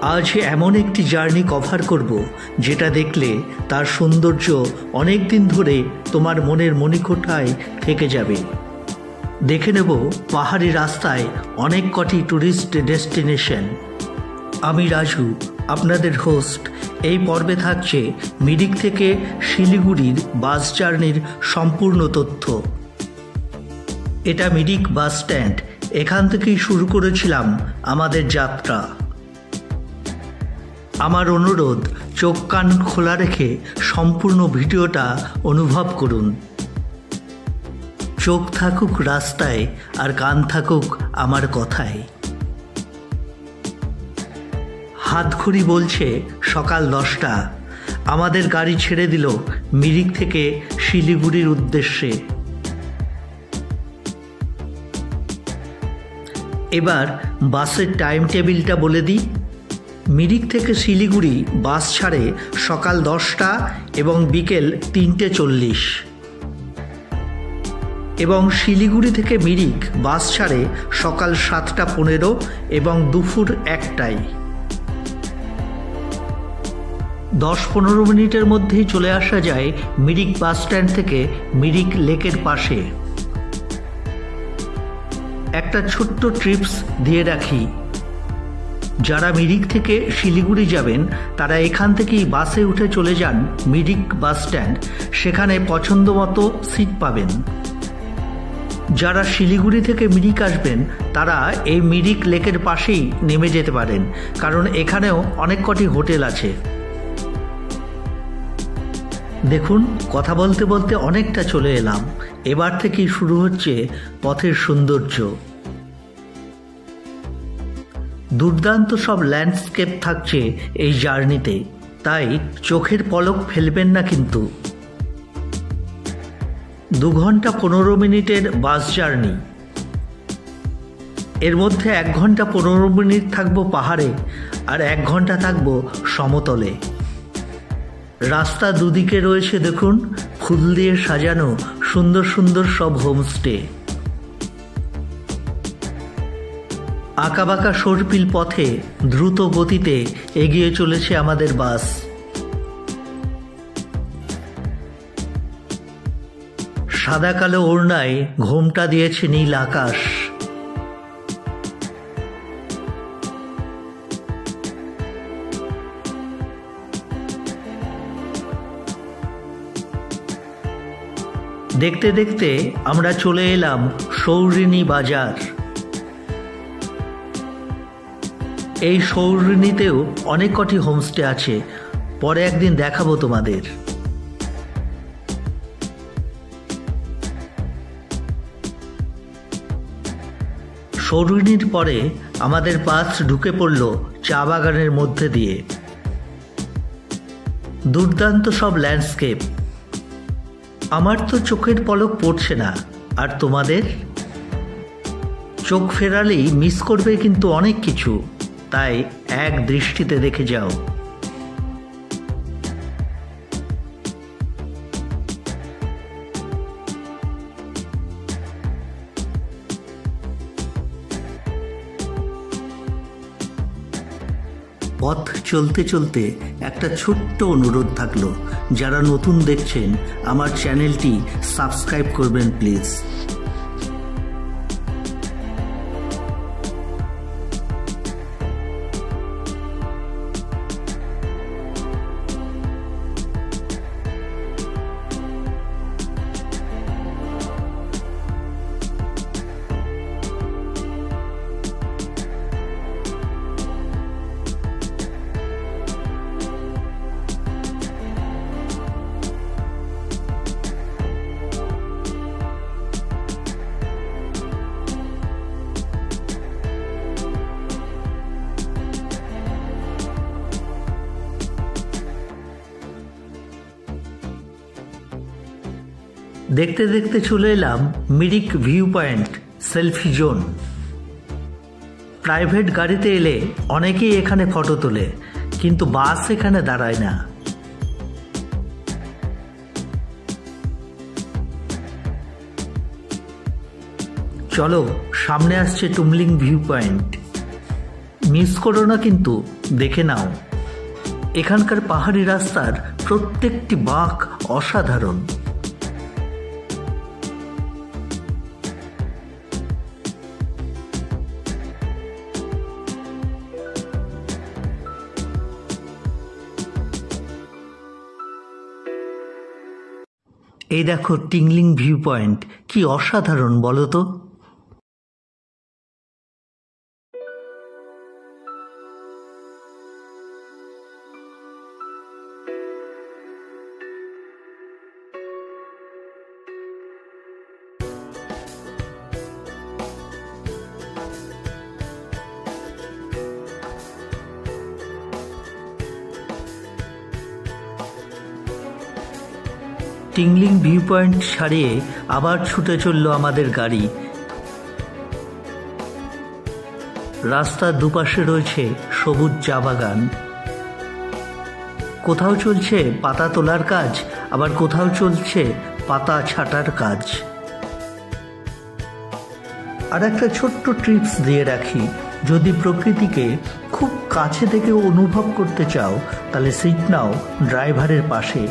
আজ এমন একটি জার্নি কভার করব যেটা দেখলে তার সৌন্দর্য অনেক দিন ধরে তোমার মনের মণিকোঠায় থেকে যাবে। দেখে নেব পাহাড়ি রাস্তায় অনেক কটি ট্যুরিস্ট ডেস্টিনেশন। আমি রাজু, আপনাদের হোস্ট। এই পর্বে থাকছে মিরিক থেকে শিলিগুড়ির বাস জার্নির সম্পূর্ণ তথ্য। এটা মিরিক বাস স্ট্যান্ড, এখান থেকেই শুরু করেছিলাম আমাদের যাত্রা। আমার অনুরোধ, চোখ কান খোলা রেখে সম্পূর্ণ ভিডিওটা অনুভব করুন। চোখ থাকুক রাস্তায় আর কান থাকুক আমার কথায়। হাতঘড়ি বলছে সকাল 10টা। আমাদের গাড়ি ছেড়ে দিল মিরিক থেকে শিলিগুড়ির উদ্দেশ্যে। এবার বাসের টাইম টেবিলটা বলে দিই। মিরিক থেকে শিলিগুড়ি বাস ছাড়ে সকাল 10টা এবং বিকেল 3:40, এবং শিলিগুড়ি থেকে মিরিক বাস ছাড়ে সকাল 7:15 এবং দুপুর 1টায়। 10-15 মিনিটের মধ্যেই চলে আসা যায় মিরিক বাস স্ট্যান্ড থেকে মিরিক লেকের পাশে। একটা ছোট্ট ট্রিপস দিয়ে রাখি, যারা মিরিক থেকে শিলিগুড়ি যাবেন তারা এখান থেকেই বাসে উঠে চলে যান মিরিক বাস স্ট্যান্ড, সেখানে পছন্দ মতো সিট পাবেন। যারা শিলিগুড়ি থেকে মিরিক আসবেন তারা এই মিরিক লেকের পাশেই নেমে যেতে পারেন, কারণ এখানেও অনেক কটি হোটেল আছে। দেখুন, কথা বলতে বলতে অনেকটা চলে এলাম। এবার থেকেই শুরু হচ্ছে পথের সৌন্দর্য। দুর্দান্ত সব ল্যান্ডস্কেপ থাকছে এই জার্নিতে, তাই চোখের পলক ফেলবেন না কিন্তু। 2 ঘন্টা 15 মিনিটের বাস জার্নি। এর মধ্যে 1 ঘন্টা 15 মিনিট থাকবো পাহাড়ে আর 1 ঘন্টা থাকবো সমতলে। রাস্তা দুদিকে রয়েছে দেখুন ফুল দিয়ে সাজানো সুন্দর সুন্দর সব হোমস্টে। আঁকাবাঁকা সর্পিল পথে দ্রুত গতিতে এগিয়ে চলেছে আমাদের বাস। সাদা কালো ওড়নায় ঘোমটা দিয়েছে নীল আকাশ। দেখতে দেখতে আমরা চলে এলাম সৌরিনী বাজার। এই সৌরিনীতেও অনেক কটি হোমস্টে আছে, পরে একদিন দেখাবো তোমাদের। সৌরিনীর পরে আমাদের বাস ঢুকে পড়ল চা বাগানের মধ্যে দিয়ে। দুর্দান্ত সব ল্যান্ডস্কেপ। আমার তো চোখের পলক পড়ছে না, আর তোমাদের? চোখ ফেরালেই মিস করবে কিন্তু অনেক কিছু, তাই এক দৃষ্টিতে দেখে যাও। পথ চলতে চলতে একটা ছোট্ট অনুরোধ থাকলো, যারা নতুন দেখছেন আমার চ্যানেলটি সাবস্ক্রাইব করবেন প্লিজ। দেখতে দেখতে চলে এলাম Mirik view point selfie zone. Private গাড়িতে এলে অনেকেই এখানে ফটো তোলে, কিন্তু বাস এখানে দাঁড়ায় না। চলো, সামনে আসছে টুমলিং ভিউ পয়েন্ট। মিস করো না কিন্তু, দেখে নাও। এখানকার পাহাড়ি রাস্তার প্রত্যেকটি বাঁক অসাধারণ। এই দেখো টিংলিং ভিউ পয়েন্ট, কি অসাধারণ বলো তো। টিংলিং ভিউ পয়েন্ট ছাড়িয়ে আবার ছুটে চলল আমাদের গাড়ি। রাস্তার দুপাশে রয়েছে সবুজ চা বাগান। কোথাও চলছে পাতা তোলার কাজ, আবার কোথাও চলছে পাতা ছাঁটার কাজ। আর একটা ছোট্ট টিপস দিয়ে রাখি, যদি প্রকৃতিকে খুব কাছে থেকে অনুভব করতে চাও তাহলে সিট নাও ড্রাইভারের পাশে।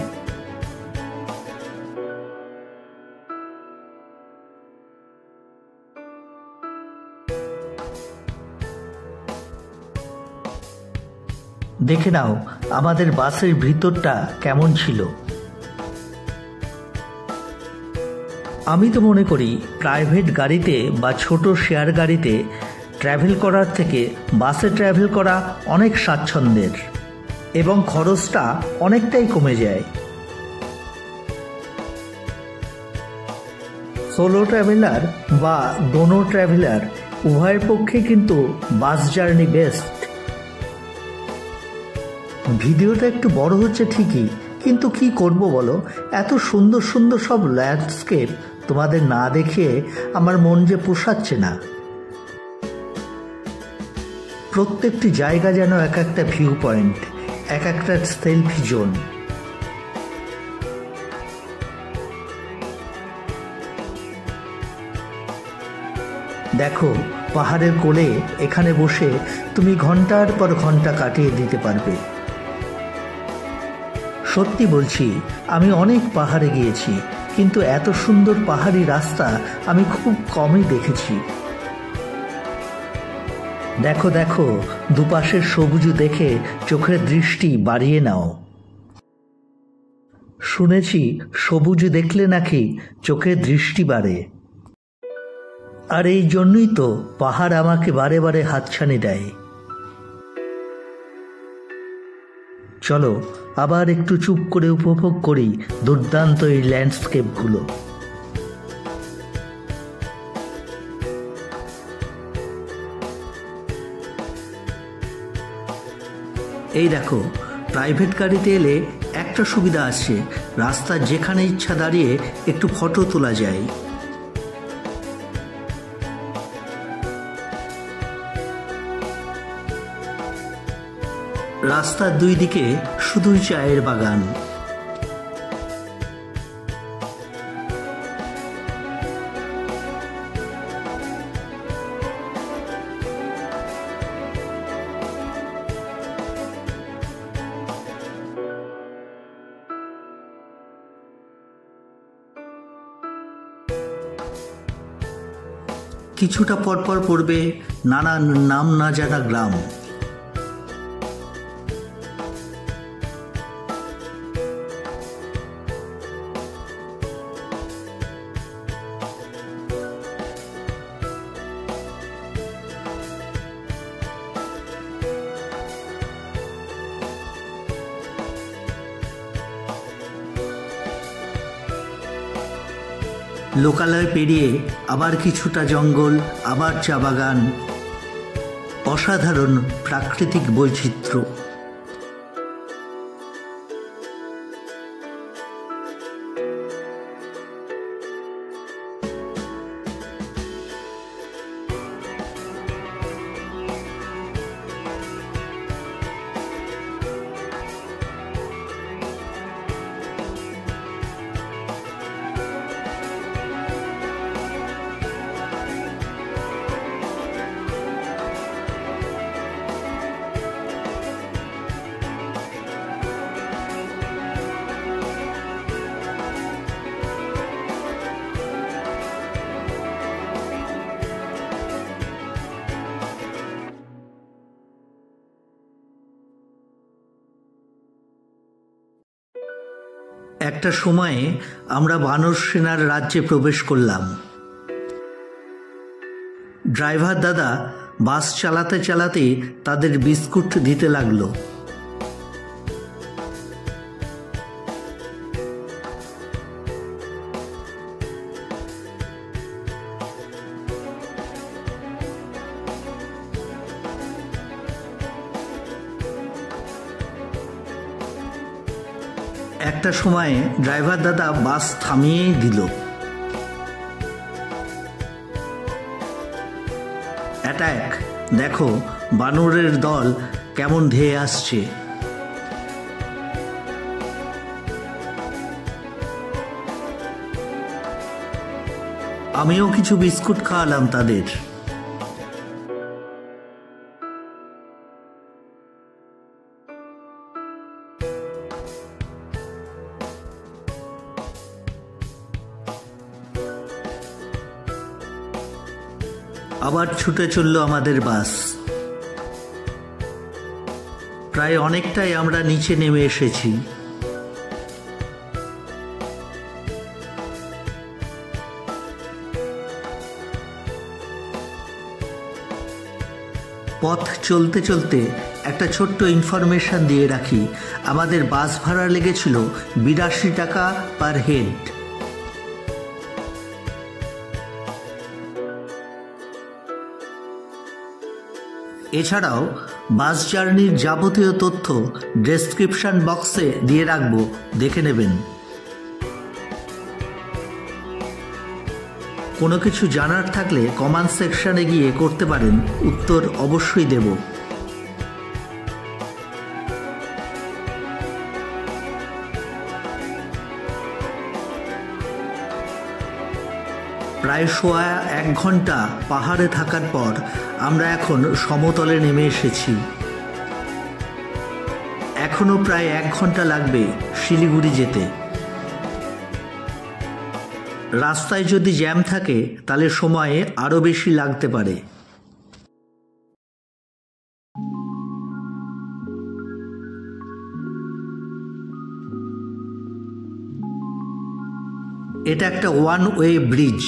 দেখে নাও আমাদের বাসের ভিতরটা কেমন ছিল। আমি তো মনে করি প্রাইভেট গাড়িতে বা ছোট শেয়ার গাড়িতে ট্র্যাভেল করার থেকে বাসে ট্র্যাভেল করা অনেক স্বাচ্ছন্দ্যের এবং খরচটা অনেকটাই কমে যায়। সোলো ট্রাভেলার বা দোনো ট্রাভেলার উভয়ের পক্ষে কিন্তু বাস জার্নি বেস্ট। ভিডিওটা একটু বড় হচ্ছে ঠিকই, কিন্তু কি করব বলো, এত সুন্দর সুন্দর সব ল্যান্ডস্কেপ তোমাদের না দেখিয়ে আমার মন যে পোষাচ্ছে না। প্রত্যেকটি জায়গা যেন এক একটা ভিউ পয়েন্ট, এক একটা সেলফি জোন। দেখো পাহাড়ের কোলে এখানে বসে তুমি ঘন্টার পর ঘন্টা কাটিয়ে দিতে পারবে। সত্যি বলছি, আমি অনেক পাহাড়ে গিয়েছি, কিন্তু এত সুন্দর পাহাড়ি রাস্তা আমি খুব কমই দেখেছি। দেখো দেখো দুপাশের সবুজ দেখে চোখের দৃষ্টি বাড়িয়ে নাও। শুনেছি সবুজ দেখলে নাকি চোখের দৃষ্টি বাড়ে। আর এই জন্যই তো পাহাড় আমাকে বারে বারে হাতছানি দেয়। চলো আবার একটু চুপ করে উপভোগ করি দুর্দান্ত এই ল্যান্ডস্কেপগুলো। এই দেখো প্রাইভেট গাড়িতে এলে একটা সুবিধা আছে, রাস্তার যেখানে ইচ্ছা দাঁড়িয়ে একটু ফটো তোলা যায়। রাস্তার দুই দিকে শুধুই চায়ের বাগান। কিছুটা পরপর পড়বে নানা নাম না জানা গ্রাম। লোকালয় পেরিয়ে আবার কিছুটা জঙ্গল, আবার চা বাগান, অসাধারণ প্রাকৃতিক বৈচিত্র্য। একটা সময়ে আমরা বানর সেনার রাজ্যে প্রবেশ করলাম। ড্রাইভার দাদা বাস চালাতে চালাতে তাদের বিস্কুট দিতে লাগলো। একটা সময়ে ড্রাইভার দাদা বাস থামিয়েই দিল। অ্যাটাক! দেখো বানরের দল কেমন ধেয়ে আসছে। আমিও কিছু বিস্কুট খাওয়ালাম তাদের। আবার ছুটে চলল আমাদের বাস। প্রায় অনেকটাই আমরা নিচে নেমে এসেছি। পথ চলতে চলতে একটা ছোট্ট ইনফরমেশন দিয়ে রাখি, আমাদের বাস ভাড়া লেগেছিল 82 টাকা পার হেড। এছাড়াও বাস জার্নির যাবতীয় তথ্য ডেসক্রিপশন বক্সে দিয়ে রাখবো, দেখে নেবেন। কোনো কিছু জানার থাকলে কমেন্ট সেকশনে গিয়ে করতে পারেন, উত্তর অবশ্যই দেব। প্রায় সোয়া 1 ঘন্টা পাহাড়ে থাকার পর আমরা এখন সমতলে নেমে এসেছি। এখনো প্রায় 1 ঘন্টা লাগবে শিলিগুড়ি যেতে। রাস্তায় যদি জ্যাম থাকে তাহলে সময় আরও বেশি লাগতে পারে। এটা একটা ওয়ান ওয়ে ব্রিজ।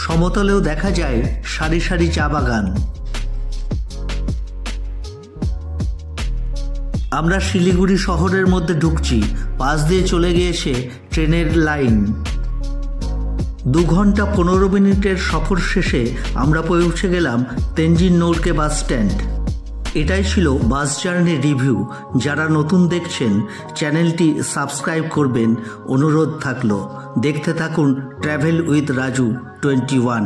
সমতলেও দেখা যায় সারি সারি চা বাগান। আমরা শিলিগুড়ি শহরের মধ্যে ঢুকছি, পাশ দিয়ে চলে গিয়েছে ট্রেনের লাইন। 2 ঘন্টা 15 মিনিটের সফর শেষে আমরা পৌঁছে গেলাম তেনজিং নোরকে বাস স্ট্যান্ড। এটাই ছিল বাস জার্নি রিভিউ। যারা নতুন দেখছেন চ্যানেলটি সাবস্ক্রাইব করবেন অনুরোধ থাকলো। দেখতে থাকুন ট্র্যাভেল উইথ রাজু 21।